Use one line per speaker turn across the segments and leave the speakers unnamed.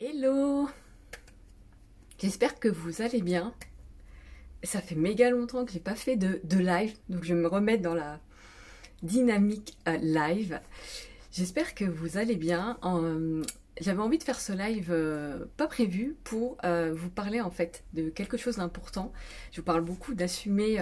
Hello! J'espère que vous allez bien. Ça fait méga longtemps que j'ai pas fait de live, donc je vais me remettre dans la dynamique live. J'espère que vous allez bien. J'avais envie de faire ce live pas prévu pour vous parler en fait de quelque chose d'important. Je vous parle beaucoup d'assumer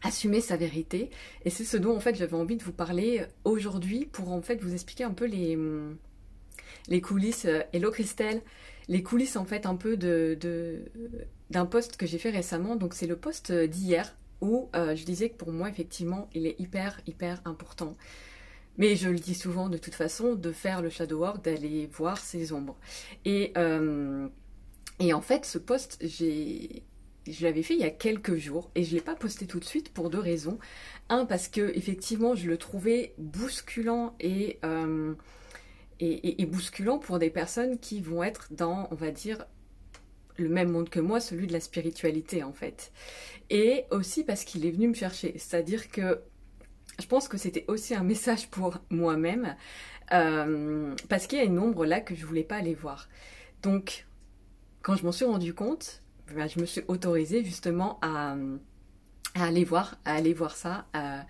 assumer sa vérité et c'est ce dont en fait j'avais envie de vous parler aujourd'hui pour en fait vous expliquer un peu les coulisses. Hello Christelle, les coulisses en fait un peu d'un post que j'ai fait récemment. Donc c'est le post d'hier où je disais que pour moi effectivement il est hyper important. Mais je le dis souvent de toute façon, de faire le shadow work, d'aller voir ses ombres. Et, euh, et en fait ce post je l'avais fait il y a quelques jours et je ne l'ai pas posté tout de suite pour deux raisons. Un, parce que effectivement je le trouvais bousculant et bousculant pour des personnes qui vont être dans, on va dire, le même monde que moi, celui de la spiritualité en fait. Et aussi parce qu'il est venu me chercher. C'est-à-dire que je pense que c'était aussi un message pour moi-même, parce qu'il y a une ombre là que je voulais pas aller voir. Donc, quand je m'en suis rendu compte, ben, je me suis autorisée justement à aller voir ça, à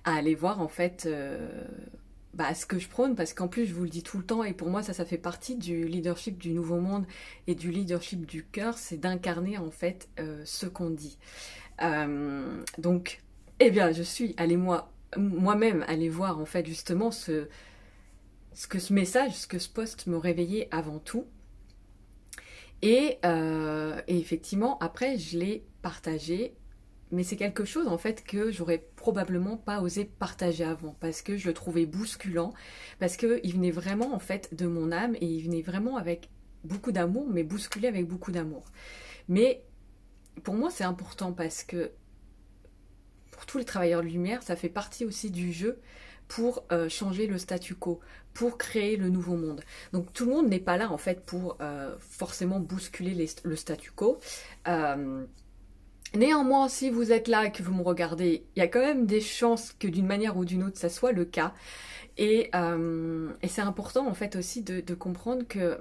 aller voir en fait ce que je prône, parce qu'en plus je vous le dis tout le temps, et pour moi ça fait partie du leadership du nouveau monde et du leadership du cœur, c'est d'incarner en fait ce qu'on dit. Donc, eh bien je suis allée moi-même aller voir en fait justement ce que ce message, ce que ce post me réveillait avant tout. Et effectivement, après, je l'ai partagé, mais c'est quelque chose en fait que j'aurais probablement pas osé partager avant, parce que je le trouvais bousculant, parce qu'il venait vraiment en fait de mon âme, et il venait vraiment avec beaucoup d'amour, mais bousculé avec beaucoup d'amour. Mais pour moi, c'est important parce que pour tous les travailleurs de lumière, ça fait partie aussi du jeu pour changer le statu quo, pour créer le nouveau monde. Donc tout le monde n'est pas là en fait pour forcément bousculer le statu quo. Euh, Néanmoins, si vous êtes là et que vous me regardez, il y a quand même des chances que d'une manière ou d'une autre, ça soit le cas. Et c'est important en fait aussi de comprendre que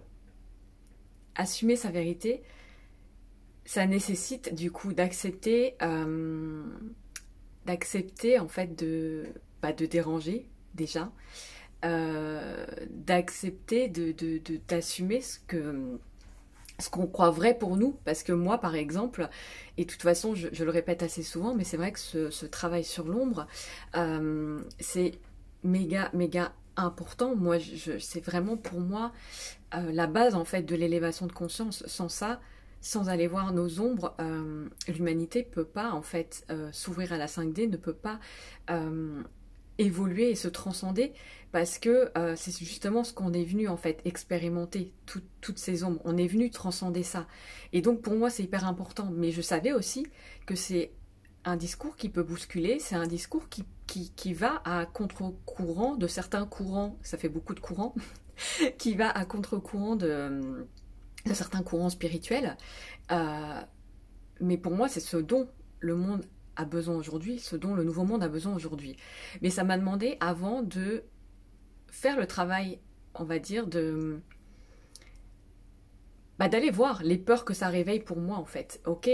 assumer sa vérité, ça nécessite du coup d'accepter en fait de déranger déjà, d'accepter d'assumer ce qu'on croit vrai pour nous, parce que moi par exemple, et de toute façon je le répète assez souvent, mais c'est vrai que ce travail sur l'ombre, c'est méga important. Moi c'est vraiment pour moi la base en fait de l'élévation de conscience. Sans ça, sans aller voir nos ombres, l'humanité peut pas en fait s'ouvrir à la 5D, ne peut pas euh, évoluer et se transcender, parce que c'est justement ce qu'on est venu en fait expérimenter, toutes ces ombres. On est venu transcender ça. Et donc pour moi c'est hyper important. Mais je savais aussi que c'est un discours qui peut bousculer, c'est un discours qui va à contre-courant de certains courants, ça fait beaucoup de courants, qui va à contre-courant de certains courants spirituels. Euh, mais pour moi, c'est ce dont le monde a besoin aujourd'hui, ce dont le nouveau monde a besoin aujourd'hui. Mais ça m'a demandé avant de faire le travail, on va dire, d'aller voir les peurs que ça réveille pour moi en fait. Ok,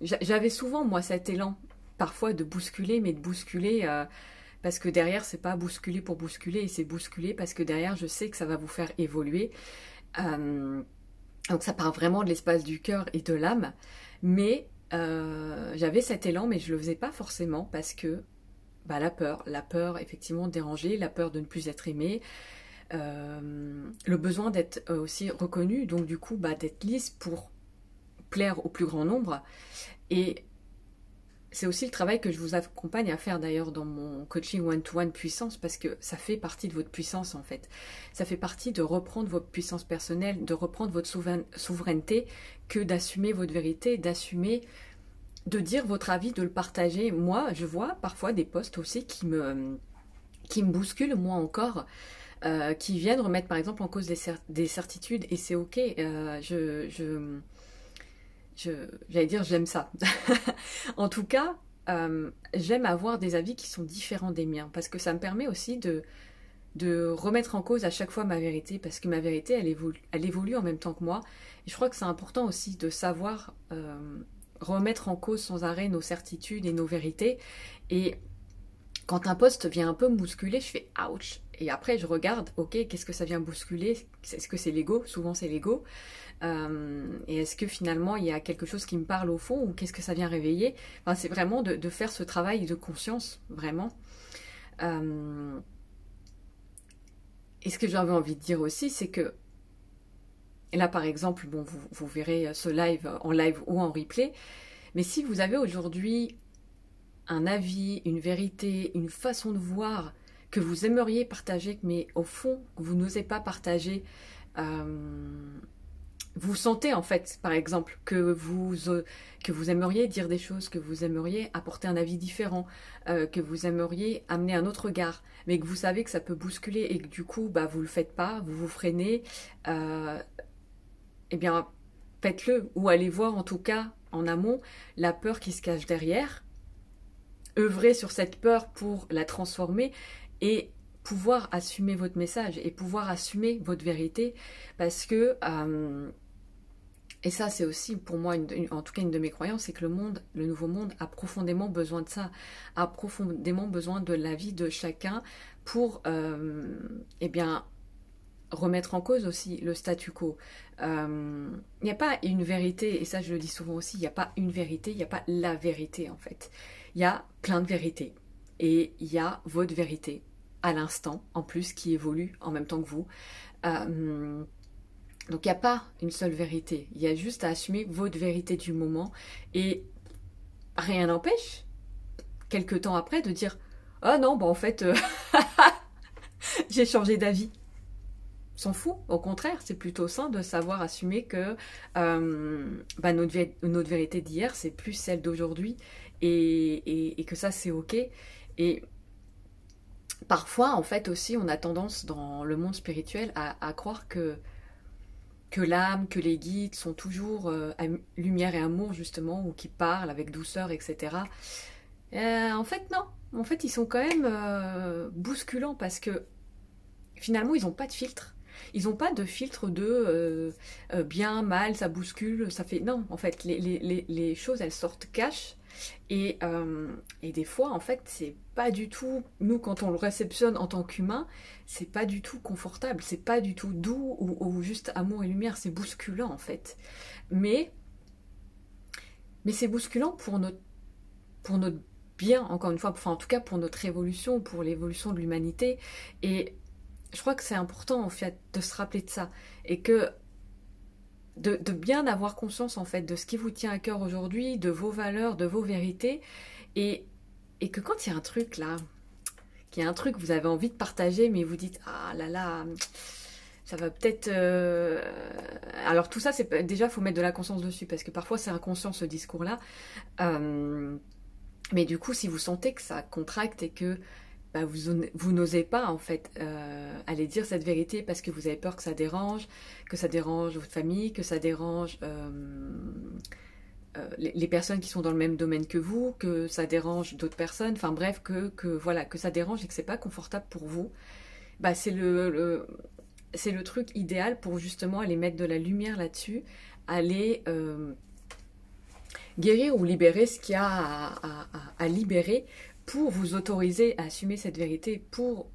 j'avais souvent moi cet élan, parfois de bousculer, mais de bousculer parce que derrière c'est pas bousculer pour bousculer, et c'est bousculer parce que derrière je sais que ça va vous faire évoluer. Euh, donc ça part vraiment de l'espace du cœur et de l'âme, mais j'avais cet élan, mais je le faisais pas forcément parce que la peur effectivement de déranger, la peur de ne plus être aimé, le besoin d'être aussi reconnu, donc du coup d'être lisse pour plaire au plus grand nombre. Et c'est aussi le travail que je vous accompagne à faire d'ailleurs dans mon coaching one-to-one puissance, parce que ça fait partie de votre puissance en fait. Ça fait partie de reprendre votre puissance personnelle, de reprendre votre souveraineté, que d'assumer votre vérité, d'assumer, de dire votre avis, de le partager. Moi, je vois parfois des posts aussi qui me bousculent, moi encore, qui viennent remettre par exemple en cause des certitudes, et c'est ok. J'allais dire j'aime ça. En tout cas, j'aime avoir des avis qui sont différents des miens, parce que ça me permet aussi de remettre en cause à chaque fois ma vérité, parce que ma vérité, elle évolue en même temps que moi. Et je crois que c'est important aussi de savoir remettre en cause sans arrêt nos certitudes et nos vérités. Et quand un poste vient un peu me bousculer, je fais ouch. Et après, je regarde, ok, qu'est-ce que ça vient bousculer? Est-ce que c'est l'ego? Souvent, c'est l'ego. Et est-ce que finalement, il y a quelque chose qui me parle au fond ou qu'est-ce que ça vient réveiller? Enfin, c'est vraiment de faire ce travail de conscience, vraiment. Et ce que j'avais envie de dire aussi, c'est que, et là par exemple, bon, vous verrez ce live en live ou en replay, mais si vous avez aujourd'hui un avis, une vérité, une façon de voir que vous aimeriez partager, mais au fond, vous n'osez pas partager, vous sentez en fait, par exemple, que vous aimeriez dire des choses, que vous aimeriez apporter un avis différent, que vous aimeriez amener un autre regard, mais que vous savez que ça peut bousculer et que du coup, bah, vous le faites pas, vous vous freinez, eh bien, faites-le, ou allez voir en tout cas en amont la peur qui se cache derrière, œuvrez sur cette peur pour la transformer et pouvoir assumer votre message et pouvoir assumer votre vérité, parce que et ça, c'est aussi pour moi, en tout cas une de mes croyances, c'est que le nouveau monde a profondément besoin de ça, a profondément besoin de l'avis de chacun pour, eh bien, remettre en cause aussi le statu quo. Il n'y a pas une vérité, et ça je le dis souvent aussi, il n'y a pas une vérité, il n'y a pas la vérité en fait. Il y a plein de vérités, et il y a votre vérité à l'instant, en plus, qui évolue en même temps que vous. Donc il n'y a pas une seule vérité, il y a juste à assumer votre vérité du moment, et rien n'empêche, quelques temps après, de dire « Ah non, bah en fait, j'ai changé d'avis ». S'en fout, au contraire, c'est plutôt sain de savoir assumer que bah, notre vérité d'hier, c'est plus celle d'aujourd'hui, et que ça, c'est ok. Et parfois, en fait, aussi, on a tendance, dans le monde spirituel, à croire que l'âme, que les guides sont toujours lumière et amour, justement, ou qui parlent avec douceur, etc. En fait, non. En fait, ils sont quand même bousculants, parce que finalement, ils n'ont pas de filtre. Ils n'ont pas de filtre de bien, mal, ça bouscule, ça fait... Non, en fait, les choses, elles sortent cash. Et des fois, en fait, c'est pas du tout... Nous, quand on le réceptionne en tant qu'humain, c'est pas du tout confortable, c'est pas du tout doux ou juste amour et lumière, c'est bousculant, en fait. Mais c'est bousculant pour notre bien, encore une fois, enfin, en tout cas pour notre évolution, pour l'évolution de l'humanité. Et je crois que c'est important en fait de se rappeler de ça, et que de bien avoir conscience en fait de ce qui vous tient à cœur aujourd'hui, de vos valeurs, de vos vérités, et que quand il y a un truc là, qu'il y a un truc que vous avez envie de partager, mais vous dites ah là là, ça va peut-être... Alors tout ça, c'est déjà, faut mettre de la conscience dessus, parce que parfois c'est inconscient ce discours-là. Mais du coup, si vous sentez que ça contracte et que bah, vous n'osez pas en fait aller dire cette vérité parce que vous avez peur que ça dérange votre famille, que ça dérange les personnes qui sont dans le même domaine que vous, que ça dérange d'autres personnes, enfin bref, voilà, que ça dérange et que c'est pas confortable pour vous, bah c'est c'est le truc idéal pour justement aller mettre de la lumière là-dessus, aller guérir ou libérer ce qu'il y a à libérer, pour vous autoriser à assumer cette vérité, pour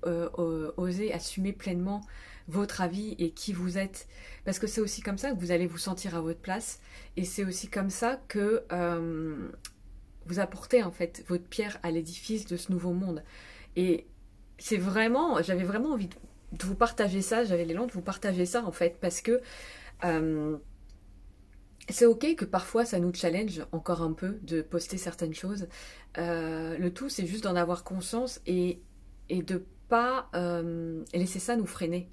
oser assumer pleinement votre avis et qui vous êtes. Parce que c'est aussi comme ça que vous allez vous sentir à votre place, et c'est aussi comme ça que vous apportez en fait votre pierre à l'édifice de ce nouveau monde. Et c'est vraiment, j'avais vraiment envie de vous partager ça, j'avais l'élan de vous partager ça en fait, parce que c'est ok que parfois ça nous challenge encore un peu de poster certaines choses. Le tout, c'est juste d'en avoir conscience et de pas laisser ça nous freiner.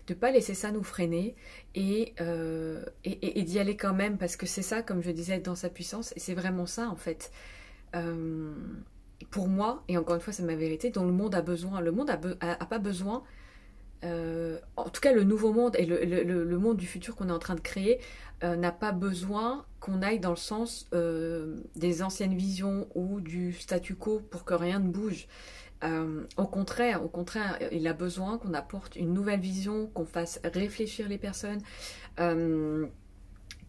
De pas laisser ça nous freiner et d'y aller quand même, parce que c'est ça, comme je disais, être dans sa puissance, et c'est vraiment ça en fait. Pour moi, et encore une fois c'est ma vérité, dont le monde a besoin. Le monde a pas besoin... en tout cas, le nouveau monde et le monde du futur qu'on est en train de créer n'a pas besoin qu'on aille dans le sens des anciennes visions ou du statu quo pour que rien ne bouge. Au contraire, il a besoin qu'on apporte une nouvelle vision, qu'on fasse réfléchir les personnes, euh,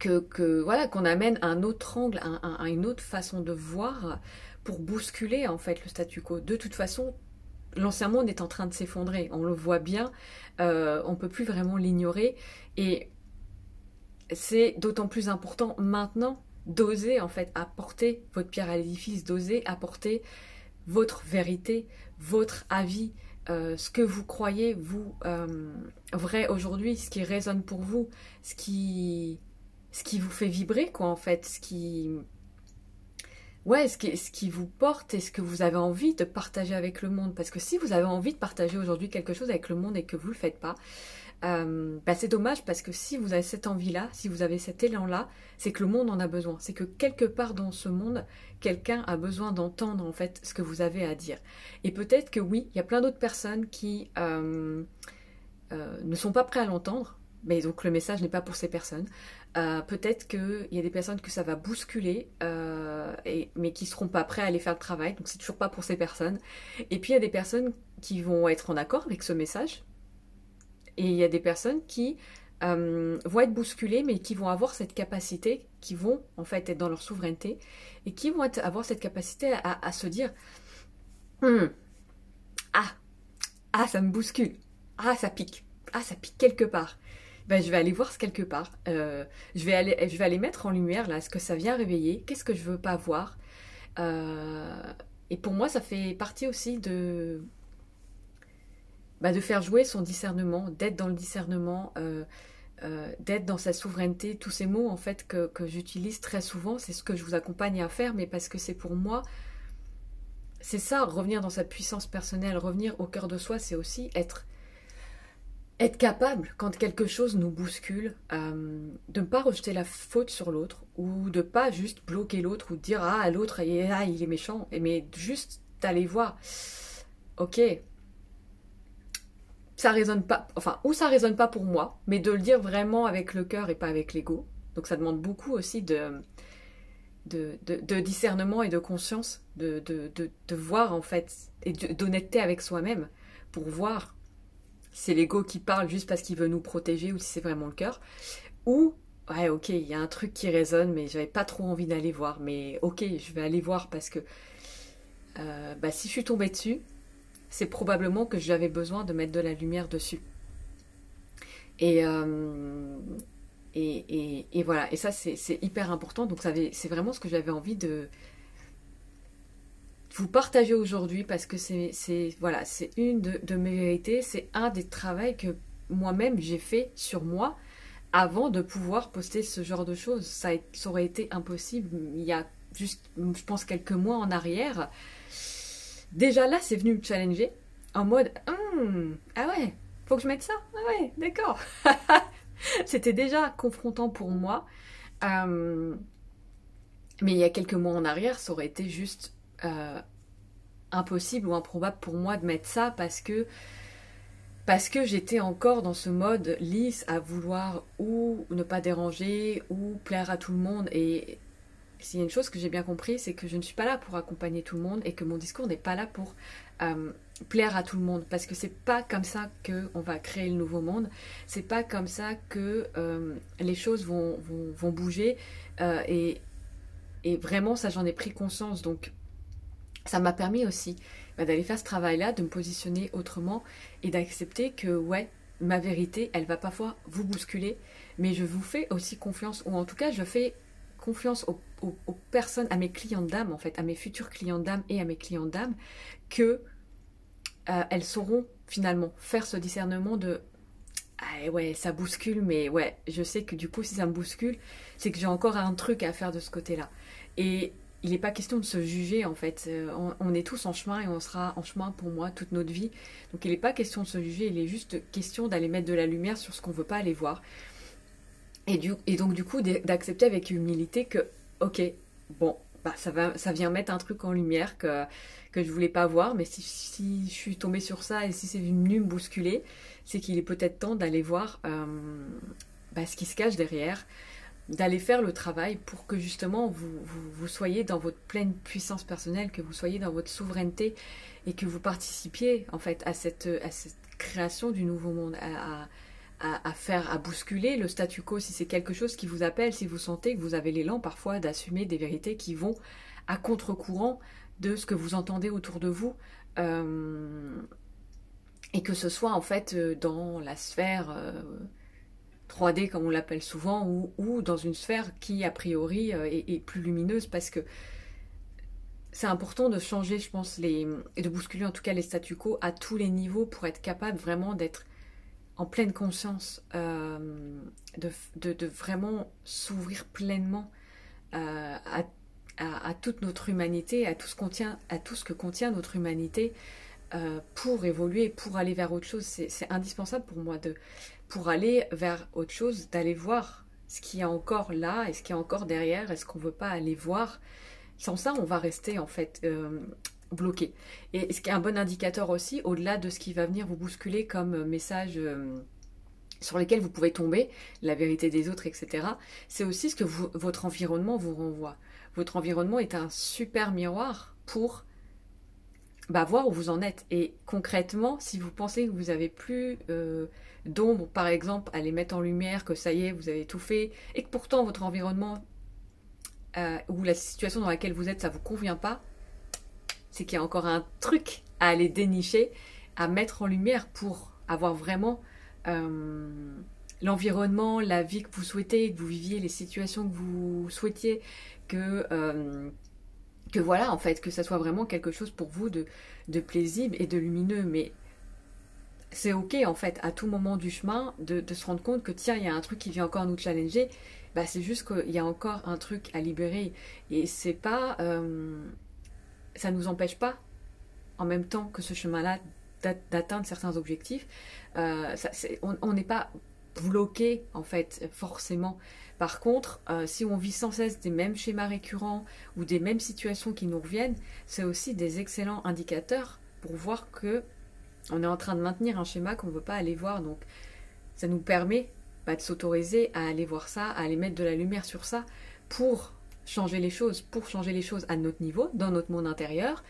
voilà, qu'on amène un autre angle, une autre façon de voir pour bousculer en fait le statu quo. De toute façon, l'ancien monde est en train de s'effondrer, on le voit bien, on peut plus vraiment l'ignorer, et c'est d'autant plus important maintenant d'oser en fait apporter votre pierre à l'édifice, d'oser apporter votre vérité, votre avis, ce que vous croyez, vous, vrai aujourd'hui, ce qui résonne pour vous, ce qui vous fait vibrer, quoi, en fait, ouais, ce qui vous porte et ce que vous avez envie de partager avec le monde. Parce que si vous avez envie de partager aujourd'hui quelque chose avec le monde et que vous le faites pas, bah c'est dommage, parce que si vous avez cette envie-là, si vous avez cet élan-là, c'est que le monde en a besoin. C'est que quelque part dans ce monde, quelqu'un a besoin d'entendre en fait ce que vous avez à dire. Et peut-être que oui, il y a plein d'autres personnes qui ne sont pas prêts à l'entendre, mais donc le message n'est pas pour ces personnes. Peut-être qu'il y a des personnes que ça va bousculer, mais qui seront pas prêts à aller faire le travail, donc c'est toujours pas pour ces personnes. Et puis il y a des personnes qui vont être en accord avec ce message, et il y a des personnes qui vont être bousculées, mais qui vont avoir cette capacité, qui vont en fait être dans leur souveraineté, et qui vont avoir cette capacité à se dire hmm, ah, ah, ça me bouscule, ah, ça pique quelque part. Ben, je vais aller voir ce quelque part. Je vais aller mettre en lumière là ce que ça vient réveiller, qu'est-ce que je veux pas voir. Euh, et pour moi, ça fait partie aussi de faire jouer son discernement, d'être dans le discernement, d'être dans sa souveraineté. Tous ces mots en fait que j'utilise très souvent, c'est ce que je vous accompagne à faire, mais parce que c'est pour moi, c'est ça, revenir dans sa puissance personnelle, revenir au cœur de soi, c'est aussi être capable, quand quelque chose nous bouscule, de ne pas rejeter la faute sur l'autre, ou de pas juste bloquer l'autre, ou de dire ah l'autre il est méchant, mais juste d'aller voir, ok, ça résonne pas, enfin, ou ça résonne pas pour moi, mais de le dire vraiment avec le cœur et pas avec l'ego. Donc ça demande beaucoup aussi de discernement et de conscience, de voir en fait, et d'honnêteté avec soi-même, pour voir si c'est l'ego qui parle juste parce qu'il veut nous protéger, ou si c'est vraiment le cœur. Ou, ouais, ok, il y a un truc qui résonne, mais j'avais pas trop envie d'aller voir, mais ok, je vais aller voir parce que bah, si je suis tombée dessus, c'est probablement que j'avais besoin de mettre de la lumière dessus. Et, et voilà, et ça c'est hyper important, donc c'est vraiment ce que j'avais envie de vous partager aujourd'hui, parce que voilà, c'est une de mes vérités, c'est un des travaux que moi-même j'ai fait sur moi avant de pouvoir poster ce genre de choses. Ça aurait été impossible il y a juste, je pense, quelques mois en arrière. Déjà là, c'est venu me challenger en mode ah ouais, faut que je mette ça. Ah ouais, d'accord. C'était déjà confrontant pour moi. Euh, mais il y a quelques mois en arrière, ça aurait été juste impossible ou improbable pour moi de mettre ça, parce que j'étais encore dans ce mode lisse à vouloir ou ne pas déranger ou plaire à tout le monde. Et s'il y a une chose que j'ai bien compris, c'est que je ne suis pas là pour accompagner tout le monde, et que mon discours n'est pas là pour plaire à tout le monde, parce que c'est pas comme ça qu'on va créer le nouveau monde, c'est pas comme ça que les choses vont bouger, et vraiment ça, j'en ai pris conscience. Donc ça m'a permis aussi d'aller faire ce travail-là, de me positionner autrement, et d'accepter que ouais, ma vérité, elle va parfois vous bousculer, mais je vous fais aussi confiance, ou en tout cas je fais confiance aux personnes, à mes clientes d'âme en fait, à mes futurs clients d'âme et à mes clients d'âme, que elles sauront finalement faire ce discernement de ah ouais, ça bouscule, mais ouais, je sais que du coup si ça me bouscule, c'est que j'ai encore un truc à faire de ce côté-là. Et il n'est pas question de se juger en fait, on est tous en chemin, et on sera en chemin pour moi toute notre vie. Donc il n'est pas question de se juger, il est juste question d'aller mettre de la lumière sur ce qu'on ne veut pas aller voir. Et donc du coup d'accepter avec humilité que ok, bon, bah ça vient mettre un truc en lumière que je voulais pas voir, mais si je suis tombée sur ça et si c'est venu me bousculer, c'est qu'il est peut-être temps d'aller voir ce qui se cache derrière, d'aller faire le travail pour que justement vous soyez dans votre pleine puissance personnelle, que vous soyez dans votre souveraineté et que vous participiez en fait à cette création du nouveau monde, à bousculer le statu quo si c'est quelque chose qui vous appelle, si vous sentez que vous avez l'élan parfois d'assumer des vérités qui vont à contre-courant de ce que vous entendez autour de vous. Et que ce soit en fait dans la sphère 3D comme on l'appelle souvent ou dans une sphère qui a priori est plus lumineuse parce que c'est important de changer je pense et de bousculer en tout cas les statu quo à tous les niveaux pour être capable vraiment d'être en pleine conscience de vraiment s'ouvrir pleinement à toute notre humanité, à tout ce que contient notre humanité pour évoluer, pour aller vers autre chose. C'est indispensable pour moi pour aller vers autre chose, d'aller voir ce qu'il y a encore là et ce qu'il y a encore derrière, est-ce qu'on ne veut pas aller voir. Sans ça, on va rester en fait bloqué. Et ce qui est un bon indicateur aussi, au-delà de ce qui va venir vous bousculer comme message sur lesquels vous pouvez tomber, la vérité des autres, etc., c'est aussi ce que votre environnement vous renvoie. Votre environnement est un super miroir pour voir où vous en êtes. Et concrètement, si vous pensez que vous n'avez plus d'ombre, par exemple, à les mettre en lumière, que ça y est, vous avez tout fait, et que pourtant votre environnement ou la situation dans laquelle vous êtes, ça ne vous convient pas, c'est qu'il y a encore un truc à aller dénicher, à mettre en lumière pour avoir vraiment l'environnement, la vie que vous souhaitez, que vous viviez les situations que vous souhaitiez, que voilà, en fait, que ça soit vraiment quelque chose pour vous de plaisible et de lumineux. Mais c'est ok, en fait, à tout moment du chemin, de se rendre compte que, tiens, il y a un truc qui vient encore nous challenger. C'est juste qu'il y a encore un truc à libérer. Et c'est pas... ça ne nous empêche pas, en même temps que ce chemin-là, d'atteindre certains objectifs. On n'est pas bloqué, en fait, forcément. Par contre, si on vit sans cesse des mêmes schémas récurrents ou des mêmes situations qui nous reviennent, c'est aussi des excellents indicateurs pour voir que on est en train de maintenir un schéma qu'on ne veut pas aller voir. Donc, ça nous permet de s'autoriser à aller voir ça, à aller mettre de la lumière sur ça pour changer les choses à notre niveau, dans notre monde intérieur,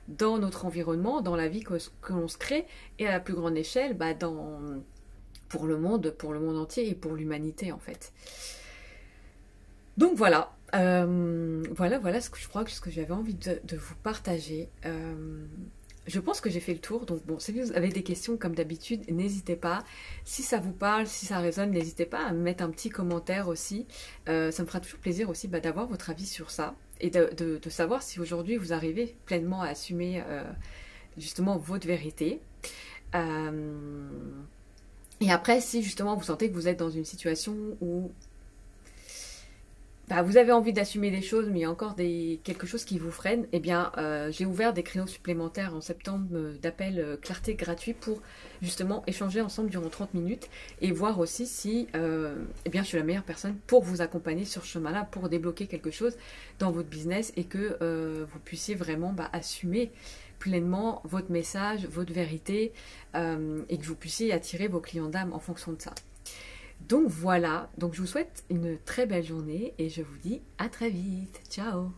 dans notre environnement, dans la vie que l'on se crée et à la plus grande échelle, pour le monde entier et pour l'humanité en fait. Donc voilà, voilà ce que je crois que ce que j'avais envie de vous partager. Je pense que j'ai fait le tour, donc bon, si vous avez des questions comme d'habitude, n'hésitez pas. Si ça vous parle, si ça résonne, n'hésitez pas à me mettre un petit commentaire aussi. Ça me fera toujours plaisir aussi d'avoir votre avis sur ça et de savoir si aujourd'hui vous arrivez pleinement à assumer justement votre vérité. Et après, si justement vous sentez que vous êtes dans une situation où vous avez envie d'assumer des choses, mais il y a encore quelque chose qui vous freine, eh bien, j'ai ouvert des créneaux supplémentaires en septembre d'appel clarté gratuit pour justement échanger ensemble durant 30 minutes et voir aussi si je suis la meilleure personne pour vous accompagner sur ce chemin-là, pour débloquer quelque chose dans votre business et que vous puissiez vraiment assumer pleinement votre message, votre vérité et que vous puissiez attirer vos clients d'âme en fonction de ça. Donc voilà, donc je vous souhaite une très belle journée et je vous dis à très vite. Ciao!